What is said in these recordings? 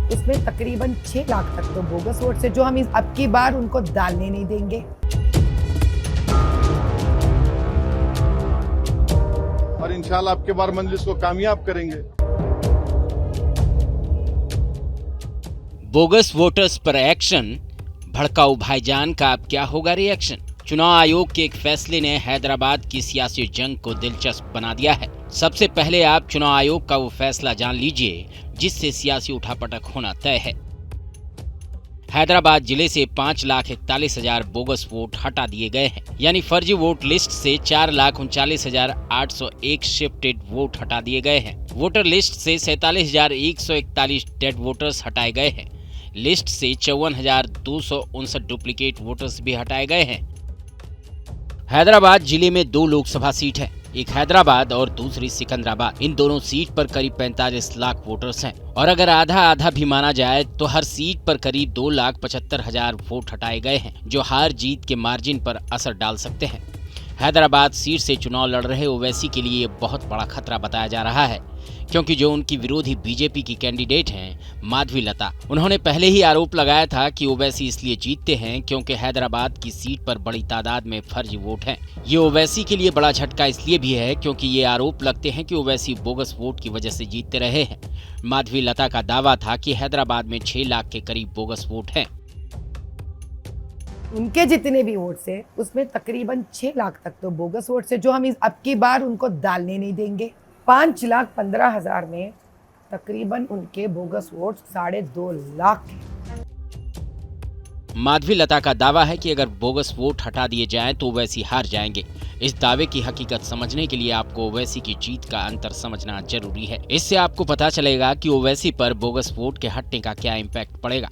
उसमें तकरीबन 6 लाख तक तो बोगस वोट से, जो हम अब की बार उनको डालने नहीं देंगे। और इंशाल्लाह अब के बार मंजिल को कामयाब करेंगे। बोगस वोटर्स पर एक्शन, भड़काऊ भाईजान का अब क्या होगा रिएक्शन? चुनाव आयोग के एक फैसले ने हैदराबाद की सियासी जंग को दिलचस्प बना दिया है। सबसे पहले आप चुनाव आयोग का वो फैसला जान लीजिए जिससे सियासी उठापटक होना तय है। हैदराबाद जिले से 5,41,000 बोगस वोट हटा दिए गए हैं, यानी फर्जी वोट लिस्ट से 4,39,801 शिफ्टेड वोट हटा दिए गए हैं। वोटर लिस्ट से 47,141 डेड वोटर्स हटाए गए हैं। लिस्ट से 54,259 डुप्लीकेट वोटर्स भी हटाए गए हैं। हैदराबाद जिले में 2 लोकसभा सीट है, एक हैदराबाद और दूसरी सिकंदराबाद। इन दोनों सीट पर करीब 45 लाख वोटर्स हैं और अगर आधा आधा भी माना जाए तो हर सीट पर करीब 2,75,000 वोट हटाए गए हैं, जो हार जीत के मार्जिन पर असर डाल सकते हैं। हैदराबाद सीट से चुनाव लड़ रहे ओवैसी के लिए बहुत बड़ा खतरा बताया जा रहा है, क्योंकि जो उनकी विरोधी बीजेपी की कैंडिडेट हैं माधवी लता, उन्होंने पहले ही आरोप लगाया था कि ओवैसी इसलिए जीतते हैं क्योंकि हैदराबाद की सीट पर बड़ी तादाद में फर्जी वोट हैं। ये ओवैसी के लिए बड़ा झटका इसलिए भी है क्योंकि ये आरोप लगते हैं कि ओवैसी बोगस वोट की वजह से जीतते रहे हैं। माधवी लता का दावा था कि हैदराबाद में 6 लाख के करीब बोगस वोट हैं। उनके जितने भी वोट से उसमें तकरीबन 6 लाख तक तो बोगस वोट से, जो हम अब की बार उनको डालने नहीं देंगे। 5,15,000 में तकरीबन उनके बोगस वोट 2.5 लाख हैं। माधवी लता का दावा है कि अगर बोगस वोट हटा दिए जाएं तो ओवैसी हार जाएंगे। इस दावे की हकीकत समझने के लिए आपको ओवैसी की जीत का अंतर समझना जरूरी है। इससे आपको पता चलेगा कि ओवैसी पर बोगस वोट के हटने का क्या इम्पैक्ट पड़ेगा।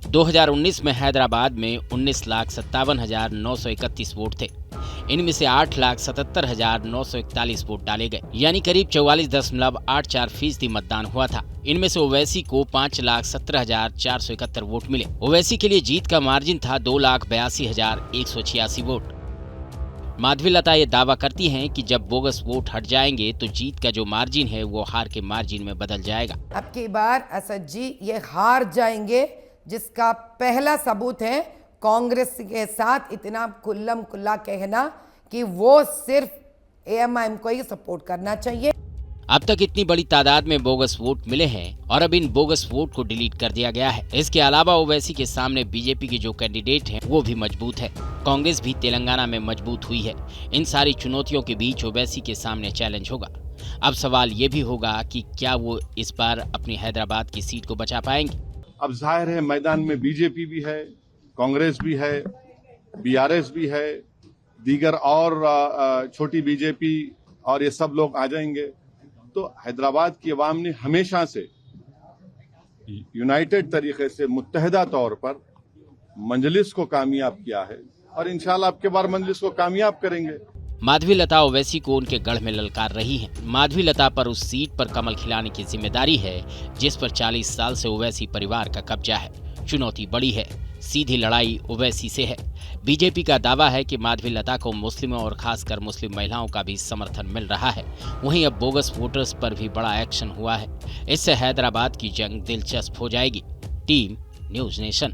2019 में हैदराबाद में 19,57,931 वोट थे। इनमें से 8,77,941 वोट डाले गए, यानी करीब 44.84% मतदान हुआ था। इनमें से ओवैसी को 5,17,471 वोट मिले। ओवैसी के लिए जीत का मार्जिन था 2,82,186 वोट। माधवी लता ये दावा करती हैं कि जब बोगस वोट हट जाएंगे तो जीत का जो मार्जिन है वो हार के मार्जिन में बदल जाएगा। अब की बार असद जी ये हार जाएंगे, जिसका पहला सबूत है कांग्रेस के साथ इतना खुल्लम खुल्ला कहना कि वो सिर्फ एएमआईएम को ही सपोर्ट करना चाहिए। अब तक इतनी बड़ी तादाद में बोगस वोट मिले हैं और अब इन बोगस वोट को डिलीट कर दिया गया है। इसके अलावा ओवैसी के सामने बीजेपी के जो कैंडिडेट हैं वो भी मजबूत है। कांग्रेस भी तेलंगाना में मजबूत हुई है। इन सारी चुनौतियों के बीच ओवैसी के सामने चैलेंज होगा। अब सवाल ये भी होगा कि क्या वो इस बार अपनी हैदराबाद की सीट को बचा पाएंगे। अब जाहिर है मैदान में बीजेपी भी है, कांग्रेस भी है, बीआरएस भी है, दीगर और छोटी बीजेपी और ये सब लोग आ जाएंगे। तो हैदराबाद की अवाम ने हमेशा से यूनाइटेड तरीके से मुत्तहिदा तौर पर मंजलिस को कामयाब किया है और इंशाल्लाह अब के बार मंजलिस को कामयाब करेंगे। माधवी लता ओवैसी को उनके गढ़ में ललकार रही हैं। माधवी लता पर उस सीट पर कमल खिलाने की जिम्मेदारी है जिस पर 40 साल से ओवैसी परिवार का कब्जा है। चुनौती बड़ी है, सीधी लड़ाई ओवैसी से है। बीजेपी का दावा है कि माधवी लता को मुस्लिमों और खासकर मुस्लिम महिलाओं का भी समर्थन मिल रहा है। वहीं अब बोगस वोटर्स पर भी बड़ा एक्शन हुआ है। इससे हैदराबाद की जंग दिलचस्प हो जाएगी। Team news nation.